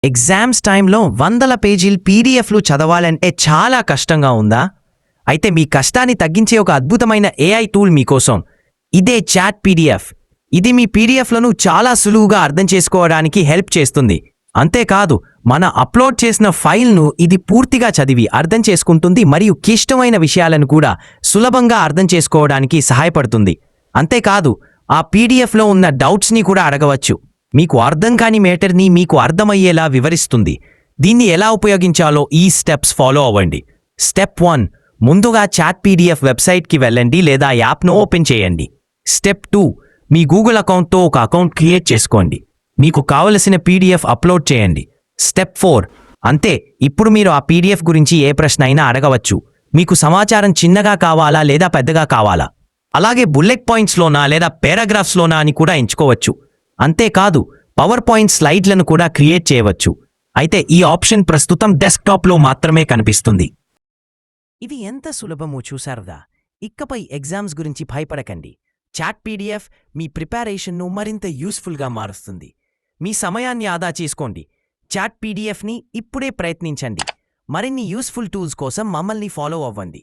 Exams టైంలో వందల పేజీలు పీడిఎఫ్లు చదవాలంటే చాలా కష్టంగా ఉందా? అయితే మీ కష్టాన్ని తగ్గించే ఒక అద్భుతమైన ఏఐ టూల్ మీకోసం. ఇదే చాట్ పీడిఎఫ్. ఇది మీ పీడిఎఫ్లను చాలా సులువుగా అర్థం చేసుకోవడానికి హెల్ప్ చేస్తుంది. అంతేకాదు, మన అప్లోడ్ చేసిన ఫైల్ను ఇది పూర్తిగా చదివి అర్థం చేసుకుంటుంది మరియు క్లిష్టమైన విషయాలను కూడా సులభంగా అర్థం చేసుకోవడానికి సహాయపడుతుంది. అంతేకాదు, ఆ పీడిఎఫ్లో ఉన్న డౌట్స్ని కూడా అడగవచ్చు. మీకు అర్థం కాని మేటర్ని మీకు అర్థమయ్యేలా వివరిస్తుంది. దీన్ని ఎలా ఉపయోగించాలో ఈ స్టెప్స్ ఫాలో అవ్వండి. స్టెప్ 1, ముందుగా చాట్ పీడిఎఫ్ వెబ్సైట్కి వెళ్ళండి లేదా యాప్ను ఓపెన్ చేయండి. స్టెప్ 2, మీ గూగుల్ అకౌంట్తో ఒక అకౌంట్ క్రియేట్ చేసుకోండి. మీకు కావలసిన పీడిఎఫ్ అప్లోడ్ చేయండి. స్టెప్ 4, అంతే. ఇప్పుడు మీరు ఆ పీడిఎఫ్ గురించి ఏ ప్రశ్న అయినా అడగవచ్చు. మీకు సమాచారం చిన్నగా కావాలా లేదా పెద్దగా కావాలా, అలాగే బుల్లెట్ పాయింట్స్లోనా లేదా పారాగ్రాఫ్స్లోనా అని కూడా ఎంచుకోవచ్చు. అంతేకాదు, పవర్ పాయింట్ స్లైడ్లను కూడా క్రియేట్ చేయవచ్చు. అయితే ఈ ఆప్షన్ ప్రస్తుతం డెస్క్టాప్లో మాత్రమే కనిపిస్తుంది. ఇది ఎంత సులభమో చూసారుగా. ఇకపై ఎగ్జామ్స్ గురించి భయపడకండి. చాట్ పీడిఎఫ్ మీ ప్రిపరేషన్ను మరింత యూస్ఫుల్గా మారుస్తుంది. మీ సమయాన్ని ఆదా చేసుకోండి. చాట్ పీడిఎఫ్ని ఇప్పుడే ప్రయత్నించండి. మరిన్ని యూస్ఫుల్ టూల్స్ కోసం మమ్మల్ని ఫాలో అవ్వండి.